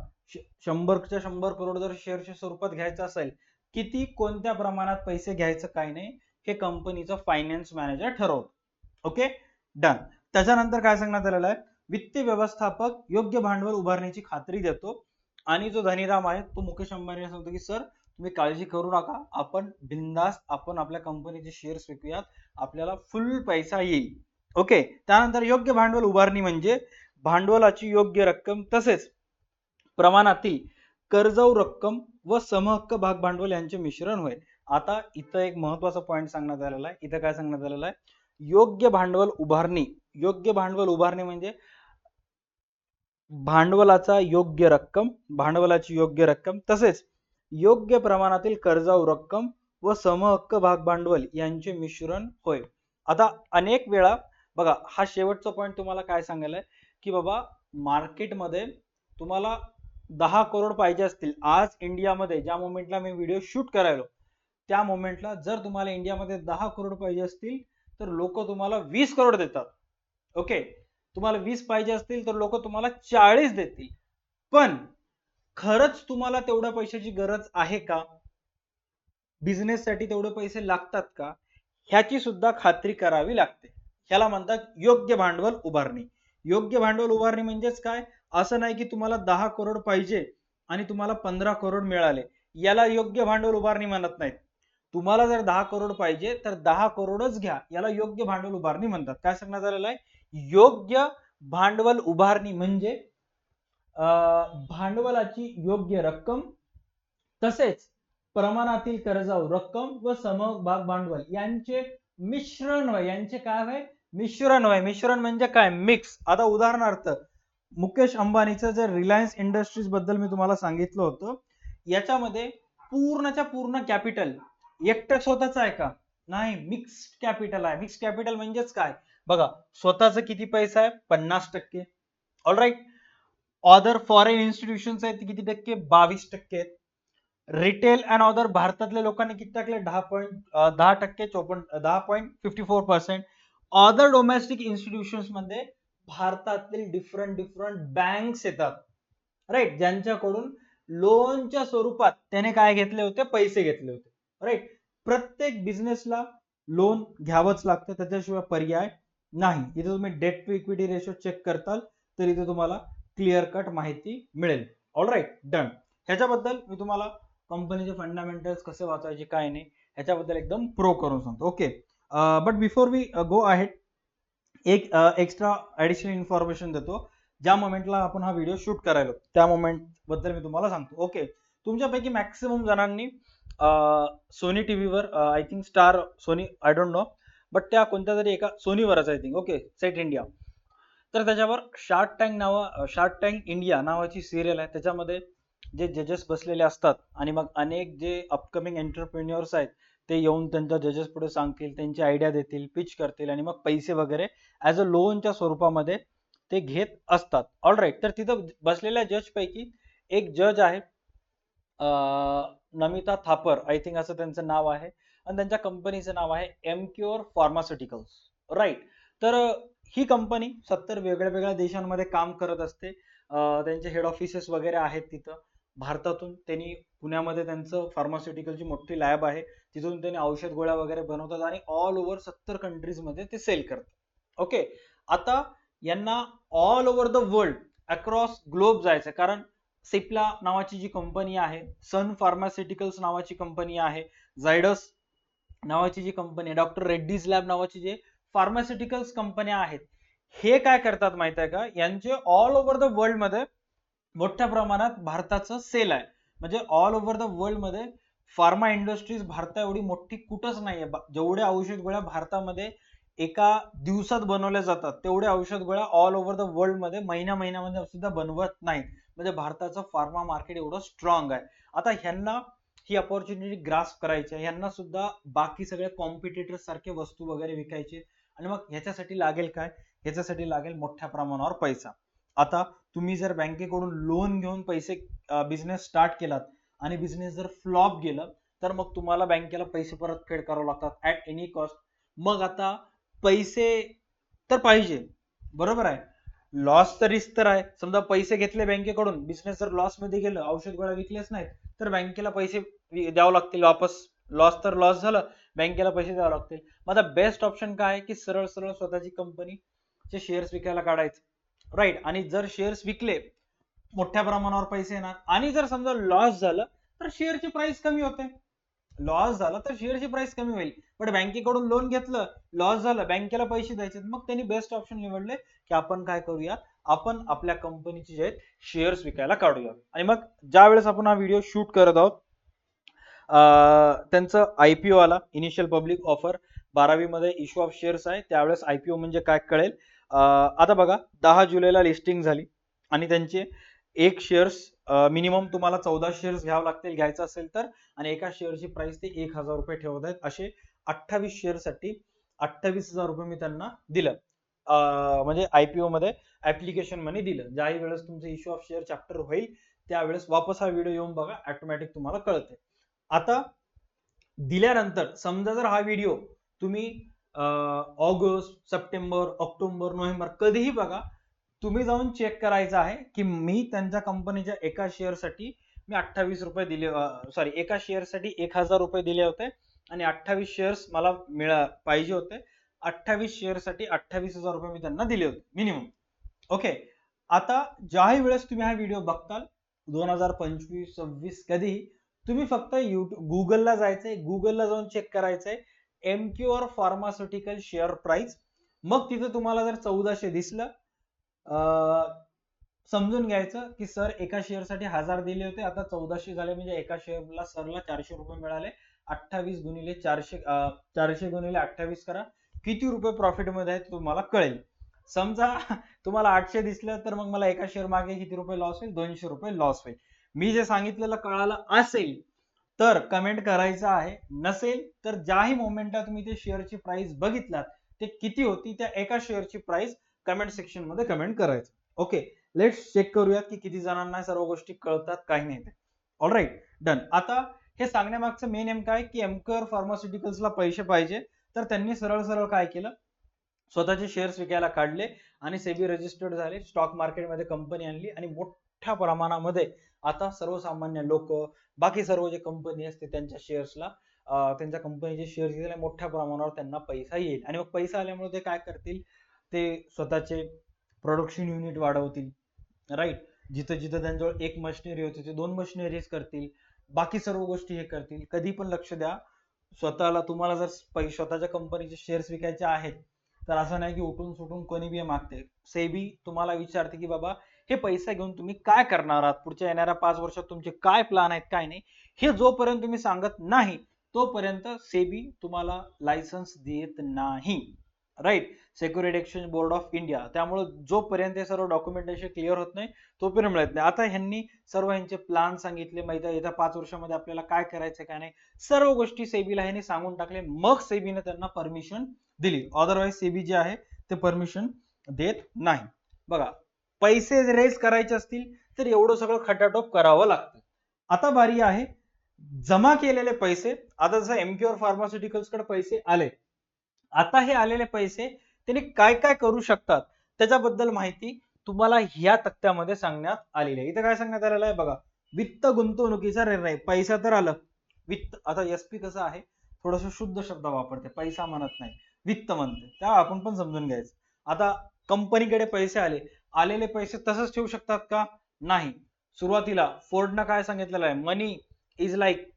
100 करोड जर शेअरच्या स्वरूपात घ्यायचं असेल, किती कोणत्या प्रमाणात पैसे घ्यायचं काय नाही हे कंपनीचा फायनान्स मॅनेजर ठरवतो. Okay, done. त्याच्यानंतर काय सांगण्यात आलेलं आहे, वित्तीय व्यवस्थापक योग्य भांडवल उभारणीची खात्री देतो. आणि जो धनीराम आहे तो मुकेश अंबानीला सांगतो की सर तुम्ही काळजी करू नका, आपण बिंदास आपण आपल्या कंपनीचे शेअर्स विकूयात, आपल्याला फुल पैसा येईल. ओके, त्यानंतर योग्य भांडवल उभारणी म्हणजे भांडवलाची योग्य रक्कम तसेच प्रमाणातील कर्जाऊ रक्कम व समहक्क भाग भांडवल यांचे मिश्रण होय. आता इथं एक महत्वाचा पॉइंट सांगण्यात आलेला आहे. इथं काय सांगण्यात आलेलं आहे, योग्य भांडवल उभारणी. योग्य भांडवल उभारणी म्हणजे भांडवलाचा योग्य रक्कम, भांडवलाची योग्य रक्कम तसेच योग्य प्रमाणातील कर्जाऊ रक्कम व समहक्क भाग भांडवल यांचे मिश्रण होय. आता अनेक वेळा बघा, हा शेवटचा पॉइंट तुम्हाला काय सांगायला आहे की बाबा मार्केटमध्ये तुम्हाला 10 करोड पाहिजे असतील, आज इंडियामध्ये ज्या मोमेंटला मी व्हिडिओ शूट करायलो त्या मोमेंटला जर तुम्हाला इंडियामध्ये 10 करोड पाहिजे असतील तर लोक तुम्हाला 20 करोड देतात. ओके, तुम्हाला 20 पाहिजे असतील तर लोक तुम्हाला 40 देतील. पण खरंच तुम्हाला तेवढ्या पैशाची गरज आहे का, बिझनेस साठी तेवढे पैसे लागतात का, ह्याची सुद्धा खात्री करावी लागते. ह्याला म्हणतात योग्य भांडवल उभारणी. योग्य भांडवल उभारणी म्हणजेच काय, असं नाही की तुम्हाला 10 करोड पाहिजे आणि तुम्हाला 15 करोड मिळाले, याला योग्य भांडवल उभारणी म्हणत नाहीत. तुम्हाला जर 10 करोड पाहिजे तर 10 करोडच घ्या, याला योग्य भांडवल उभारणी म्हणतात. काय सांगण्यात आलेलं आहे, योग्य भांडवल उभारणी म्हणजे भांडवलाची योग्य रक्कम तसेच प्रमाणातील कर्जाऊ रक्कम व समभाग भांडवल यांचे मिश्रण होय. यांचे काय होय, मिश्रण होय. मिश्रण म्हणजे काय, मिक्स. आता उदाहरणार्थ मुकेश अंबानीचं जर रिलायन्स इंडस्ट्रीज बद्दल मी तुम्हाला सांगितलं होतं, याच्यामध्ये पूर्णच्या पूर्ण कॅपिटल एकटं स्वतःच आहे का, नाही, मिक्स कॅपिटल आहे. मिक्स कॅपिटल म्हणजेच काय बघा, स्वतःच किती पैसा आहे, 50%. ऑलराईट, अदर फॉरेन इन्स्टिट्यूशन्स आहेत किती टक्के, 22% आहेत. रिटेल अँड अदर भारतातल्या लोकांनी किती टाकले, 10%, 10.54%. अदर डोमेस्टिक इन्स्टिट्यूशन्स मध्ये भारतातील डिफरंट बँक्स येतात, राईट, ज्यांच्याकडून लोनच्या स्वरूपात त्याने काय घेतले होते, पैसे घेतले होते. राईट, प्रत्येक बिझनेसला लोन घ्यावंच लागतं, त्याच्याशिवाय पर्याय नाही. इथे तुम्ही debt to equity ratio check करताल तर इथे तुम्हाला क्लिअर कट माहिती मिळेल. Alright, done. ह्याच्याबद्दल मी तुम्हाला कंपनीचे फंडामेंटल्स कसे वाचायचे काय नाही ह्याच्याबद्दल एकदम प्रो करून सांगतो. Okay, but before we go ahead, एक एक्स्ट्रा ऍडिशनल इन्फॉर्मेशन देतो. ज्या मोमेंटला आपण हा व्हिडिओ शूट करायला त्या मोमेंट बद्दल मी तुम्हाला सांगतो. ओके, तुमच्यापैकी मॅक्सिमम जणांनी सोनी टीव्हीवर, I think star Sony, I don't know, but त्या कोणत्या तरी एका सोनीवरच I think, okay, set India, तर त्याच्यावर शार्क टँक इंडिया नावाची सिरियल आहे. त्याच्यामध्ये जे जजेस बसलेले असतात आणि मग अनेक जे अपकमिंग एंटरप्रेन्युअर्स आहेत ते येऊन त्यांच्या जजेस पुढे सांगतील, त्यांची आयडिया देतील, पिच करतील आणि मग पैसे वगैरे ॲज अ लोनच्या स्वरूपामध्ये ते घेत असतात. ऑल राईट, तर तिथं बसलेल्या जज पैकी एक जज आहे, नमिता थापर, आय थिंक असं त्यांचं नाव आहे, आणि त्यांच्या कंपनीचं नाव आहे एमक्युअर फार्मास्युटिकल्स. राईट, तर ही कंपनी 70 वेगळ्या वेगळ्या देशांमध्ये काम करत असते. त्यांचे हेड ऑफिसेस वगैरे आहेत तिथं. भारतातून त्यांनी पुण्यामध्ये त्यांचं फार्मास्युटिकलची मोठी लॅब आहे, तिथून त्यांनी औषध गोळ्या वगैरे बनवतात आणि ऑल ओव्हर 70 कंट्रीजमध्ये ते सेल करतात. ओके, आता यांना all over the world, across globe जायचं, कारण सिप्ला नावाची जी कंपनी आहे, सन फार्मास्युटिकल्स नावाची कंपनी आहे, झायडस नावाची जी कंपनी आहे, डॉक्टर रेड्डीज लॅब नावाची जे फार्मास्युटिकल्स कंपन्या आहेत, हे काय करतात माहित आहे का, यांचे ऑल ओव्हर द वर्ल्ड मध्ये मोठ्या प्रमाणात भारताचं सेल आहे. म्हणजे ऑल ओव्हर द वर्ल्ड मध्ये फार्मा इंडस्ट्रीज भारता एवढी मोठी कुठंच नाहीये. जेवढ्या औषध गोळ्या भारतामध्ये एका दिवसात बनवल्या जातात तेवढ्या औषध गोळ्या ऑल ओव्हर द वर्ल्ड मध्ये महिन्यामध्ये सुद्धा बनवत नाहीत. म्हणजे भारताचं फार्मा मार्केट एवढं स्ट्रॉंग आहे. आता ह्यांना ही अपॉर्च्युनिटी ग्रास्प करायची आहे, ह्यांना सुद्धा बाकी सगळ्या कॉम्पिटिटर्स सारखे वस्तू वगैरे विकायचे, आणि मग ह्याच्यासाठी लागेल काय, ह्याच्यासाठी लागेल मोठ्या प्रमाणावर पैसा. आता तुम्ही जर बँकेकडून लोन घेऊन पैसे बिझनेस स्टार्ट केलात आणि बिझनेस जर फ्लॉप गेलं तर मग तुम्हाला बँकेला पैसे परतफेड करावे लागतात ऍट एनी कॉस्ट. मग आता पैसे तर पाहिजे, बरोबर आहे, लॉस तर रिस्क तर आहे. समजा पैसे घेतले बँकेकडून, बिझनेस जर लॉस मध्ये गेलं, औषध गोळ्या विकलेच नाहीत, तर बँकेला पैसे द्यावं लागतील वापस. लॉस तर लॉस झालं, बँकेला पैसे द्यावे लागतील. मग आता बेस्ट ऑप्शन काय आहे की सरळ सरळ स्वतःची कंपनीचे शेअर्स विकायला काढायचे. राईट, आणि जर शेअर्स विकले मोठ्या प्रमाणावर पैसे येणार, आणि जर समजा लॉस झालं तर शेअरची प्राइस कमी होते. लॉस झाला तर शेअरची प्राइस कमी होईल, पण बँकेकडून लोन घेतलं, लॉस झालं, बँकेला पैसे द्यायचे, मग त्यांनी बेस्ट ऑप्शन निवडले की आपण काय करूया, आपण आपल्या कंपनीचे जे शेअर्स विकायला काढूया. आणि मग ज्या वेळेस आपण हा व्हिडिओ शूट करत आहोत, त्यांचं आयपीओ आला, इनिशियल पब्लिक ऑफर, 12वी मध्ये इश्यू ऑफ शेअर्स आहे, त्यावेळेस आयपीओ म्हणजे काय कळेल. आता बघा, 10 जुलैला लिस्टिंग झाली आणि त्यांचे एक शेअर्स मिनिमम तुम्हाला 14 शेअर्स घ्यावं लागतील घ्यायचं असेल तर, आणि एका शेअरची प्राइस ते 1000 रुपये ठेवत आहेत. असे 28 शेअरसाठी 28,000 रुपये मी त्यांना दिलं, म्हणजे आयपीओ मध्ये ऍप्लिकेशन मनी दिलं. ज्याही वेळेस तुमचं इश्यू ऑफ शेअर चॅप्टर होईल त्यावेळेस वापस हा व्हिडिओ येऊन बघा, ऑटोमॅटिक तुम्हाला कळते. आता दिल्यानंतर समजा जर हा व्हिडिओ तुम्ही ऑगस्ट, सप्टेंबर, ऑक्टोबर, नोव्हेंबर कधीही बघा, तुम्ही जाऊन चेक करायचं आहे की मी त्यांच्या कंपनीच्या एका शेअरसाठी मी 28 रुपये दिले, सॉरी, एका शेअरसाठी 1000 रुपये दिले होते आणि 28 शेअर्स मला पाहिजे होते. 28 शेअरसाठी 28,000 रुपये मी त्यांना दिले होते मिनिमम. ओके, आता ज्याही वेळेस तुम्ही हा व्हिडिओ बघताल 2025, 26 कधीही, तुम्ही फक्त गुगलला जायचंय, गुगलला जाऊन चेक करायचंय एमक्युअर फार्मास्युटिकल शेअर प्राइस. मग तिथं तुम्हाला जर 1400 दिसलं, समजून घ्यायचं की सर एका शेअरसाठी 1000 दिले होते, आता 1400 झाले, म्हणजे एका शेअरला सरला 400 रुपये मिळाले. 28 गुणिले 400, 400 गुणिले 28 करा, किती रुपये प्रॉफिट मध्ये आहे तुम्हाला कळेल. समजा तुम्हाला 800 दिसलं तर मग मला एका शेअर मागे किती रुपये लॉस होईल, 200 रुपये लॉस होईल. मी जे सांगितलेलं कळालं असेल तर कमेंट करायचं आहे, नसेल तर ज्याही मोमेंटला तुम्ही ते शेअरची प्राइस बघितलात ते किती होती त्या एका शेअरची प्राइस कमेंट सेक्शन मध्ये कमेंट करायचं. ओके, लेट्स चेक करूयात की किती जणांना सर्व गोष्टी कळतात काही नाही ते. All right, done. आता हे सांगण्यामागचं मेन एम काय की एमक्युअर फार्मास्युटिकल्सला पैसे पाहिजे, तर त्यांनी सरळ सरळ काय केलं, स्वतःचे शेअर्स विकायला काढले आणि सेबी रजिस्टर्ड झाले, स्टॉक मार्केटमध्ये कंपनी आणली आणि मोठ्या प्रमाणामध्ये आता सर्वसामान्य लोक, बाकी सर्व जे कंपनी असते त्यांच्या शेअर्सला, त्यांच्या कंपनीचे शेअर्स घेतले, मोठ्या प्रमाणावर त्यांना पैसा येईल. आणि मग पैसा आल्यामुळे ते काय करतील, ते स्वतःचे प्रोडक्शन युनिट वाढवतील. राईट, जिथं जिथं त्यांच्याजवळ एक मशिनरी होती ते 2 मशिनरीज करतील, बाकी सर्व गोष्टी हे करतील. कधी पण लक्ष द्या, स्वतःला तुम्हाला जर स्वतःच्या कंपनीचे शेअर्स विकायचे आहेत तर असं नाही की उठून सुटून कोणी बी मागते. सेबी तुम्हाला विचारते की बाबा हे पैसा घेऊन तुम्ही काय करणार आहात, पुढच्या येणाऱ्या 5 वर्षात तुमचे काय प्लॅन आहेत काय नाही, हे जोपर्यंत तुम्ही सांगत नाही तोपर्यंत सेबी तुम्हाला लायसन्स देत नाही. Right. Security exchange board of India. त्यामुळे जोपर्यंत हे सर्व डॉक्युमेंटेशन क्लिअर होत नाही तोपर्यंत मिळत नाही. आता ह्यांनी सर्व यांचे प्लॅन सांगितले, माहिती आहे येत्या 5 वर्षामध्ये आपल्याला काय करायचं काय नाही, सर्व गोष्टी सेबीला ह्यांनी सांगून टाकले. मग सेबीने त्यांना परमिशन दिली. अदरवाईज सेबी जे आहे ते परमिशन देत नाही. बघा, पैसे रेज करायचे असतील तर एवढं सगळं खटाटोप करावं लागतं. आता बारी आहे जमा केलेले पैसे. आता जसं एमक्यूआर फार्मास्युटिकल्स कडे पैसे आले, आता हे आलेले पैसे त्यांनी काय काय करू शकतात त्याच्याबद्दल माहिती तुम्हाला ह्या तक्त्यामध्ये सांगण्यात आलेली आहे. इथे काय सांगण्यात आलेलं आहे बघा, वित्त गुंतवणुकीचा निर्णय. पैसा तर आलं, वित्त. आता एसपी कसं आहे, थोडस शुद्ध शब्द वापरते, पैसा म्हणत नाही, वित्त म्हणते, त्या आपण पण समजून घ्यायचं. आता कंपनीकडे पैसे आले, आलेले पैसे तसंच ठेवू शकतात का? नाही. सुरुवातीला फोर्डनं काय सांगितलेलं आहे, money is like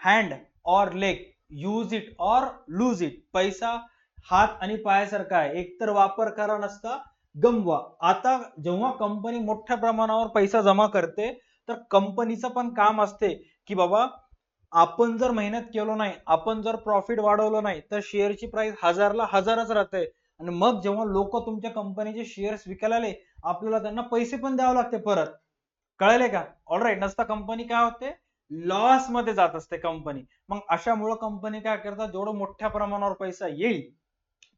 hand or leg, use it or lose it. पैसा हात आणि पायासारखा आहे, एकतर वापर करा नसता गमवा. आता जेव्हा कंपनी मोठ्या प्रमाणावर पैसा जमा करते तर कंपनीचं पण काम असते की बाबा आपण जर मेहनत केलो नाही, आपण जर प्रॉफिट वाढवलं नाही तर शेअरची प्राइस 1000ला 1000च राहते. आणि मग जेव्हा लोक तुमच्या कंपनीचे शेअर्स विकायला आले आपल्याला त्यांना पैसे पण द्यावे लागते परत. कळले का? ऑलराईट. नसता कंपनी काय होते, लॉस मध्ये जात असते कंपनी. मग अशामुळे कंपनी काय करतात, जेवढं मोठ्या प्रमाणावर पैसा येईल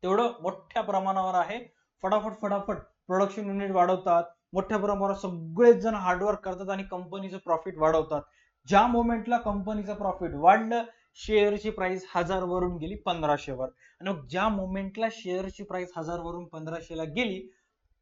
तेवढं मोठ्या प्रमाणावर आहे फटाफट फटाफट प्रोडक्शन युनिट वाढवतात, मोठ्या प्रमाणावर सगळेच जण हार्डवर्क करतात आणि कंपनीचं प्रॉफिट वाढवतात. ज्या मोमेंटला कंपनीचं प्रॉफिट वाढलं शेअरची प्राइस 1000 वरून गेली 1500 वर. आणि मग ज्या मोमेंटला शेअरची प्राइस 1000 वरून 1500 ला गेली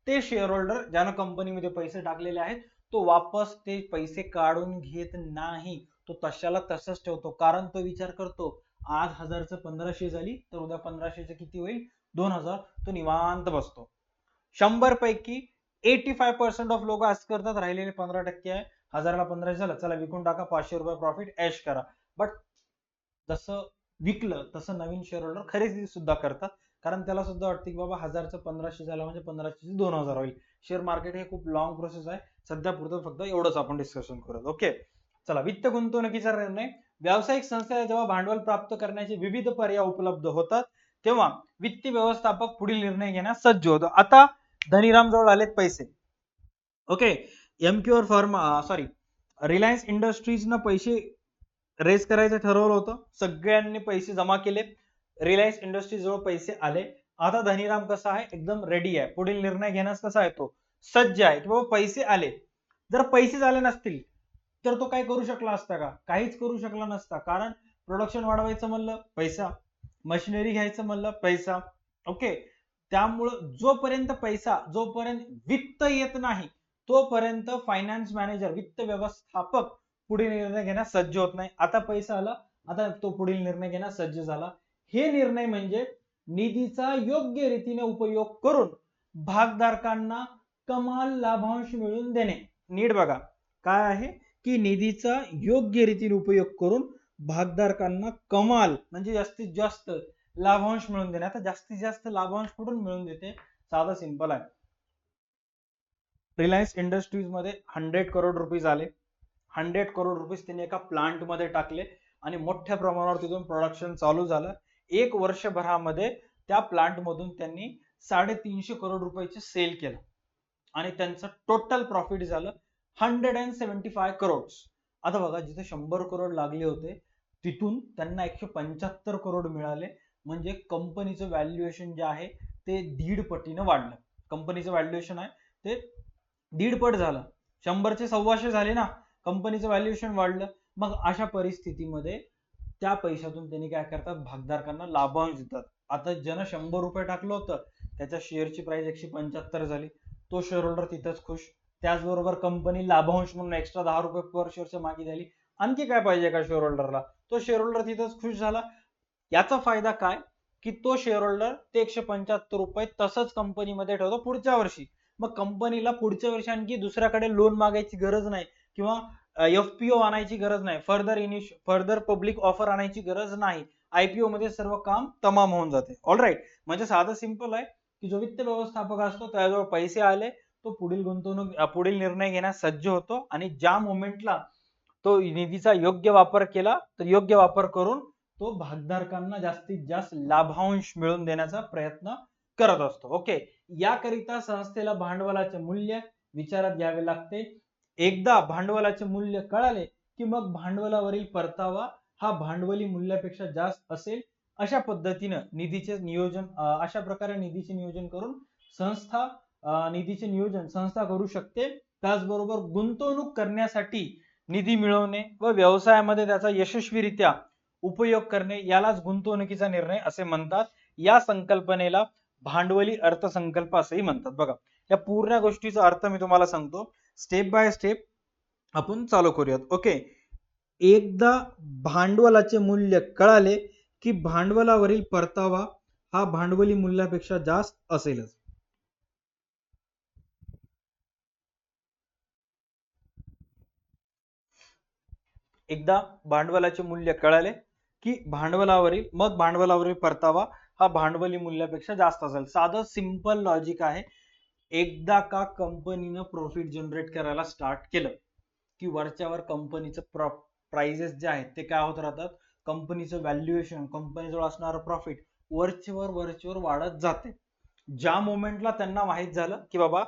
ते शेअर होल्डर ज्यानं कंपनीमध्ये पैसे टाकलेले आहेत तो वापस ते पैसे काढून घेत नाही, तो तशाला तसंच ठेवतो. कारण तो विचार करतो आज 1000चं 1500 झाली तर उद्या 1500चं किती होईल, 2000. तो निवांत बसतो. 100 पैकी 85% ऑफ लोक असं करतात, राहिलेले 15% आहे, 1000ला 1500 झालं, चला विकून टाका, 500 रुपये प्रॉफिट ऐश करा. बट जसं विकलं तसं नवीन शेअर होल्डर खरेदी सुद्धा करतात, कारण त्याला सुद्धा वाटतं की बाबा 1000चं 1500 झालं म्हणजे 1500 2000 होईल. शेअर मार्केट हे खूप लॉंग प्रोसेस आहे. सध्या पुरतं फक्त एवढंच आपण डिस्कशन करूया. ओके, चला. वित्त गुंतवणुकीचा निर्णय. व्यावसायिक संस्थेला जेव्हा भांडवल प्राप्त करण्याचे विविध पर्याय उपलब्ध होतात तेव्हा वित्त व्यवस्थापक पुढील निर्णय घेण्यास सज्ज होतो. आता धनीराम जवळ आलेत पैसे. ओके, एमक्यूआर फार्मा सॉरी रिलायन्स इंडस्ट्रीजनं पैसे रेस करायचं ठरवलं होतं, सगळ्यांनी पैसे जमा केले, रिलायन्स इंडस्ट्रीज जवळ पैसे आले. आता धनीराम कसा आहे, एकदम रेडी आहे, पुढील निर्णय घेण्यास कसा आहे, तो सज्ज आहे की बाबा पैसे आले. जर पैसे झाले नसतील तर तो काय करू शकला असता का? काहीच करू शकला नसता. कारण प्रोडक्शन वाढवायचं म्हणलं पैसा, मशिनरी घ्यायचं म्हणलं पैसा. ओके, त्यामुळं जोपर्यंत पैसा, जोपर्यंत वित्त येत नाही तोपर्यंत फायनान्स मॅनेजर, वित्त व्यवस्थापक पुढील निर्णय घेण्यास सज्ज होत नाही. आता पैसा आला, आता तो पुढील निर्णय घेण्यास सज्ज झाला. हे निर्णय म्हणजे निधीचा योग्य रीतीने उपयोग करून भागधारकांना कमाल लाभांश मिळवून देणे. नीट बघा काय आहे की निधीचा योग्य रीतीने उपयोग करून भागधारकांना कमाल म्हणजे जास्तीत जास्त लाभांश मिळवून देणे. आता जास्तीत जास्त लाभांश कुठून मिळवून देते, साधा सिंपल आहे. रिलायन्स इंडस्ट्रीज मध्ये 100 करोड रुपीज आले, 100 करोड रुपीज त्यांनी एका प्लांट मध्ये टाकले आणि मोठ्या प्रमाणावर तिथून प्रोडक्शन चालू झालं. एक वर्षभरामध्ये त्या प्लांट मधून त्यांनी 350 करोड रुपयाचे सेल केलं आणि त्यांचं टोटल प्रॉफिट झालं 175 करोड. आता बघा, जिथे 100 करोड लागले होते तिथून त्यांना 175 करोड मिळाले, म्हणजे कंपनीचं व्हॅल्युएशन जे आहे ते 1.5 पटीनं वाढलं. कंपनीचं व्हॅल्युएशन आहे ते 1.5 पट झालं, 100चे 125 झाले ना, कंपनीचं व्हॅल्युएशन वाढलं. मग अशा परिस्थितीमध्ये त्या पैशातून त्यांनी काय करतात, भागधारकांना लाभांश देतात. आता ज्यानं 100 रुपये टाकलं होतं त्याच्या शेअरची प्राइस 175 झाली, तो शेअर होल्डर तिथंच खुश. त्याचबरोबर कंपनी लाभांश म्हणून एक्स्ट्रा 10 रुपये पर शेअरच्या मागे झाली. आणखी काय पाहिजे का शेअर होल्डरला, तो शेअर होल्डर तिथंच खुश झाला. याचा फायदा काय की तो शेअर होल्डर ते 175 रुपये तसंच कंपनीमध्ये ठेवतो पुढच्या वर्षी. मग कंपनीला पुढच्या वर्षी आणखी दुसऱ्याकडे लोन मागायची गरज नाही किंवा FPO आणायची गरज नाही, फर्दर पब्लिक ऑफर आणायची गरज नाही, IPO मध्ये सर्व काम तमाम होऊन जाते. ऑलराईट, म्हणजे साधं सिंपल आहे की जो वित्त व्यवस्थापक असतो त्याजवळ पैसे आले, तो पुढील निर्णय घेण्यास सज्ज होतो आणि ज्या मोमेंटला तो निधीचा योग्य वापर केला तर योग्य वापर करून तो भागधारकांना जास्तीत जास्त लाभांश मिळवून देण्याचा प्रयत्न करत असतो. ओके, याकरिता संस्थेला भांडवलाचे मूल्य विचारात घ्यावे लागते. एकदा भांडवलाचे मूल्य कळाले की मग भांडवलावरील परतावा हा भांडवली मूल्यापेक्षा जास्त असेल, अशा पद्धतीने अशा प्रकारे निधीचे नियोजन करून निधीचे नियोजन संस्था करू शकते. त्याचबरोबर गुंतवणूक करण्यासाठी निधी मिळवणे व व्यवसायामध्ये त्याचा यशस्वीरित्या उपयोग करणे यालाच गुंतवणुकीचा निर्णय असे म्हणतात. या संकल्पनेला भांडवली अर्थसंकल्प असेही म्हणतात. बघा, या पूर्ण गोष्टीचा अर्थ मी तुम्हाला सांगतो, स्टेप बाय स्टेप आपण चालू करूयात. ओके, एकदा भांडवलाचे मूल्य कळाले की भांडवलावरील परतावा हा भांडवली मूल्यापेक्षा जास्त असेलच. एकदा भांडवलाचे मूल्य कळाले की भांडवलावरील परतावा हा भांडवली मूल्यापेक्षा जास्त असेल. साधं सिंपल लॉजिक आहे. एकदा का कंपनीनं प्रॉफिट जनरेट करायला स्टार्ट केलं की वरच्यावर कंपनीचं प्राइजेस जे आहेत ते काय होत राहतात, कंपनीचं व्हॅल्युएशन, कंपनीजवळ असणारं प्रॉफिट वरचेवर वाढत जाते. ज्या मोमेंटला त्यांना माहित झालं की बाबा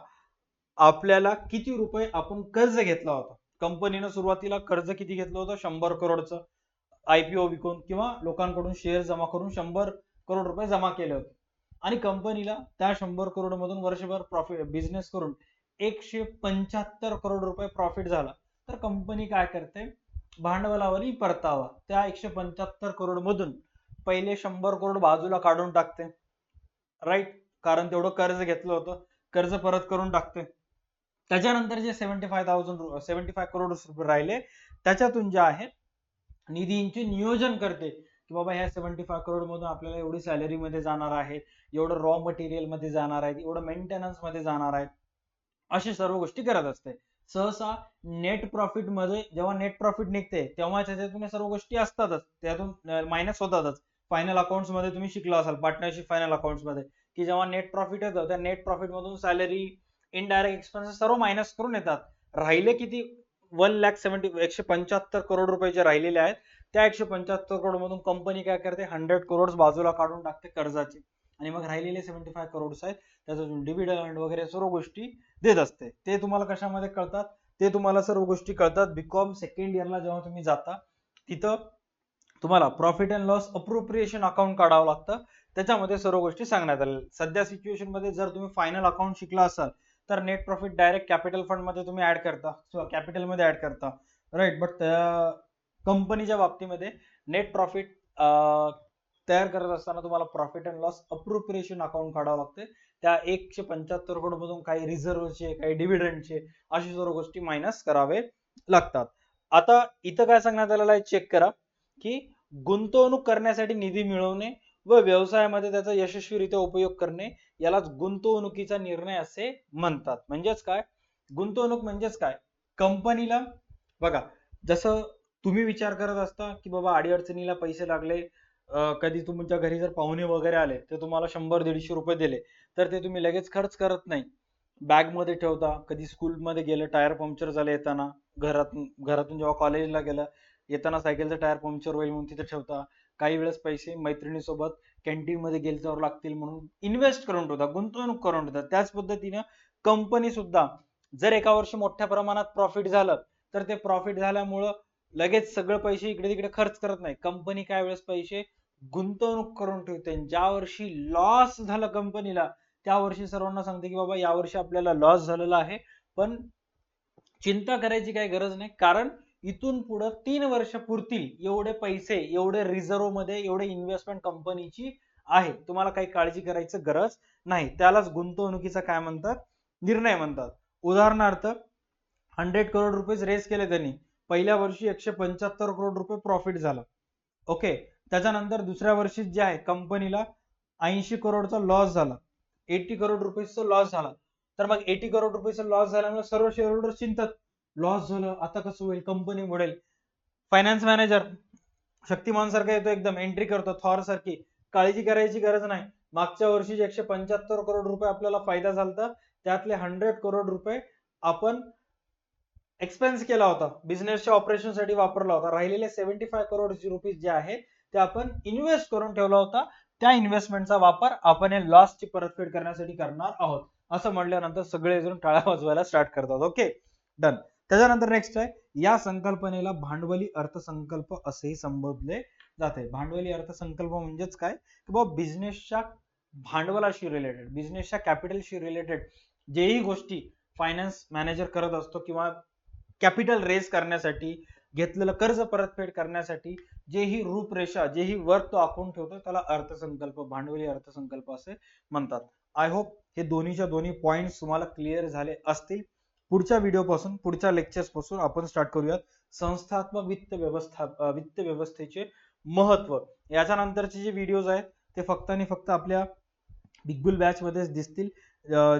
आपल्याला किती रुपये आपण कर्ज घेतला होता, कंपनीनं सुरुवातीला कर्ज किती घेतलं होतं, 100 करोडचं IPO विकून किंवा लोकांकडून शेअर जमा करून 100 करोड रुपये जमा केले होते आणि कंपनीला त्या 100 करोड मधून वर्षभर प्रॉफिट बिझनेस करून 175 करोड रुपये प्रॉफिट झाला, तर कंपनी काय करते, भांडवलावरील परतावा त्या 175 करोड मधून पहिले 100 करोड बाजूला काढून टाकते. राईट, कारण तेवढं कर्ज घेतलं होतं, कर्ज परत करून टाकते. त्याच्यानंतर जे 75 करोड रुपये राहिले त्याच्यातून जे आहे निधींचे नियोजन करते की बाबा ह्या 75 करोड मधून आपल्याला एवढी सॅलरी मध्ये जाणार आहे, एवढं रॉ मटेरियल मध्ये जाणार आहे, एवढं मेंटेनन्स मध्ये जाणार आहे, अशी सर्व गोष्टी करत असते. सहसा नेट प्रॉफिट मध्ये जेव्हा नेट प्रॉफिट निघते तेव्हा त्याच्यातून सर्व गोष्टी असतातच, त्यातून मायनस होतातच. फायनल अकाउंट्स मध्ये तुम्ही शिकला असाल, पार्टनरशिप फायनल अकाउंट्स मध्ये, की जेव्हा नेट प्रॉफिट येतं त्या नेट प्रॉफिट मधून सॅलरी, इनडायरेक्ट एक्सपेन्सेस सर्व मायनस करून येतात. राहिले किती, 175 करोड रुपये जे राहिलेले आहेत त्या 175 करोड मधून कंपनी काय करते, 100 करोड बाजूला काढून टाकते कर्जाची आणि मग राहिलेले 75 करोड आहेत त्याच्यातून डिव्हिडंड वगैरे सर्व गोष्टी देत असते. ते तुम्हाला कशामध्ये कळतात, ते तुम्हाला सर्व गोष्टी कळतात बीकॉम सेकंड इयरला जेव्हा तुम्ही जाता तिथं तुम्हाला profit and loss appropriation account काढावं लागतं, त्याच्यामध्ये सर्व गोष्टी सांगण्यात आल्या. सध्या सिच्युएशन मध्ये जर तुम्ही फायनल अकाउंट शिकला असाल तर net profit direct capital fund मध्ये तुम्ही ऍड करता, कॅपिटल मध्ये ऍड करता, राईट. बट कंपनीच्या बाबतीमध्ये नेट प्रॉफिट तयार करत असताना तुम्हाला profit and loss appropriation account काढावं लागते. त्या 175 करोड मधून काही रिझर्वचे, काही डिव्हिडंडचे, अशी सर्व गोष्टी मायनस करावे लागतात. आता इथं काय सांगण्यात आलेलं आहे चेक करा, की गुंतवणूक करण्यासाठी निधी मिळवणे व व्यवसायामध्ये त्याचा यशस्वीरित्या उपयोग करणे यालाच गुंतवणुकीचा निर्णय असे म्हणतात. म्हणजेच काय, गुंतवणूक म्हणजेच काय, कंपनीला बघा, जसं तुम्ही विचार करत असता की बाबा अडीअडचणीला पैसे लागले, कधी तुमच्या घरी जर पाहुणे वगैरे आले तर तुम्हाला 100-150 रुपये दिले तर ते तुम्ही लगेच खर्च करत नाही, बॅग मध्ये ठेवता. कधी स्कूल मध्ये गेलं, टायर पंक्चर झालं येताना, घरातून जेव्हा कॉलेजला गेलं येताना सायकलचं टायर पंक्चर होईल म्हणून तिथे ठेवता. काही वेळेस पैसे मैत्रिणीसोबत कॅन्टीन मध्ये गेल्यावर लागतील म्हणून इन्व्हेस्ट करून ठेवता, गुंतवणूक करून ठेवता. त्याच पद्धतीने कंपनी सुद्धा जर एका वर्षी मोठ्या प्रमाणात प्रॉफिट झालं तर ते प्रॉफिट झाल्यामुळं लगेच सगळे पैसे इकडे तिकडे खर्च करत नाही. कंपनी काय वेळेस पैसे गुंतवणूक करून ठेवते. ज्या वर्षी लॉस झालं कंपनीला त्या वर्षी सर्वांना सांगते की बाबा या वर्षी आपल्याला लॉस झालेला आहे, पण चिंता करायची काही गरज नाही, कारण इथून पुढे 3 वर्ष पुरतील एवढे पैसे, एवढे रिझर्व्ह मध्ये एवढे इन्व्हेस्टमेंट कंपनीची आहे, तुम्हाला काही काळजी करायची गरज नाही. त्यालाच गुंतवणुकीचा काय म्हणतात, निर्णय म्हणतात. उदाहरणार्थ 100 करोड रुपये रेस केले त्यांनी, पहिल्या वर्षी 175 करोड रुपये प्रॉफिट झाला. ओके, त्याच्यानंतर दुसऱ्या वर्षी जे आहे कंपनीला 80 करोडचा लॉस झाला, 80 करोड रुपयेचा लॉस झाला. तर मग 80 करोड रुपयेचा लॉस झाल्यामुळे सर्व शेअर होल्डर चिंतात लॉस झालं, आता कसं होईल, कंपनी बुडेल. फायनान्स मॅनेजर शक्तिमान सारखा येतो, एकदम एंट्री करतो थॉर सारखी. काळजी करायची गरज नाही. मागच्या वर्षी 175 करोड रुपये आपल्याला फायदा झाला, त्यातले 100 करोड रुपये आपण एक्सपेन्स केला होता, बिझनेसच्या ऑपरेशन साठी वापरला होता. राहिलेले 75 करोड रुपीज जे आहेत ते आपण इन्व्हेस्ट करून ठेवला होता. त्या इन्व्हेस्टमेंटचा वापर आपण हे लॉसची परतफेड करण्यासाठी करणार आहोत. असं म्हटल्यानंतर सगळेजण टाळ्या वाजवायला स्टार्ट करतात. Okay, done. त्याच्यानंतर नेक्स्ट आहे, या संकल्पनेला भांडवली अर्थसंकल्प असेही संबोधले जाते. भांडवली अर्थसंकल्प म्हणजेच काय, की बाबा बिझनेसच्या भांडवलाशी रिलेटेड, बिझनेसच्या कॅपिटलशी रिलेटेड जेही गोष्टी फायनान्स मॅनेजर करत असतो, किंवा कॅपिटल रेज करण्यासाठी, घेतलेलं कर्ज परतफेड करण्यासाठी जेही रूपरेषा, जेही वर्क तो आखून ठेवतो, त्याला अर्थसंकल्प, भांडवली अर्थसंकल्प असे म्हणतात. आय होप हे दोन्हीच्या दोन्ही पॉइंट्स तुम्हाला क्लिअर झाले असतील. पुढच्या व्हिडिओ पासून, पुढच्या लेक्चर्स पासून आपण स्टार्ट करूयात संस्थात्मक वित्त व्यवस्थेचे महत्व. याच्या नंतरचे जे व्हिडिओज आहेत ते फक्त आणि फक्त आपल्या बिग बुल बॅच मध्येच दिसतील.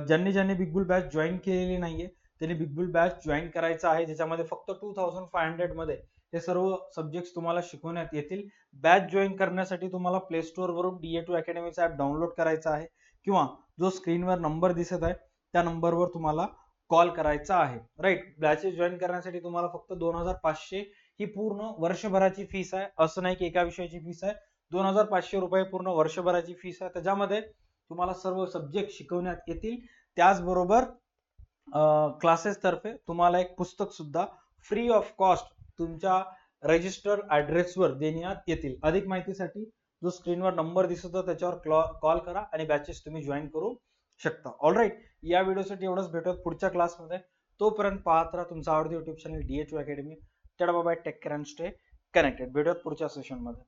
ज्यांनी बिग बुल बॅच जॉईन केलेली नाहीये त्यांनी बिग बुल बॅच जॉईन करायचा आहे, ज्याच्यामध्ये फक्त 2500 मध्ये हे सर्व सब्जेक्ट तुम्हाला शिकवण्यात येतील. बॅच जॉईन करण्यासाठी तुम्हाला प्ले स्टोअर वरून DA2 अकॅडमीचा ऍप डाउनलोड करायचा आहे, किंवा जो स्क्रीनवर नंबर दिसत आहे त्या नंबरवर तुम्हाला कॉल करायचा आहे. राईट, बॅचेस जॉईन करण्यासाठी तुम्हाला फक्त 2500 ही पूर्ण वर्षभराची फीस आहे. असं नाही की एका विषयाची फीस आहे. 2500 रुपये पूर्ण वर्षभराची फीस आहे. त्याच्यामध्ये तुम्हाला सर्व सब्जेक्ट शिकवण्यात येतील. त्याचबरोबर क्लासेस तर्फे तुम्हाला एक पुस्तक सुद्धा फ्री ऑफ कॉस्ट तुमच्या रजिस्टर ऍड्रेसवर देण्यात येतील. अधिक माहितीसाठी जो स्क्रीनवर नंबर दिसतो त्याच्यावर कॉल करा आणि बॅचेस तुम्ही जॉईन करू शकता. ऑलराईट, या व्हिडिओसाठी एवढंच. भेटूयात पुढच्या क्लासमध्ये. तोपर्यंत पाहत राहा तुमचा आवडती युट्यूब चॅनल DA2 अकॅडमी. चला bye, take care and stay connected. भेटूयात पुढच्या सेशनमध्ये.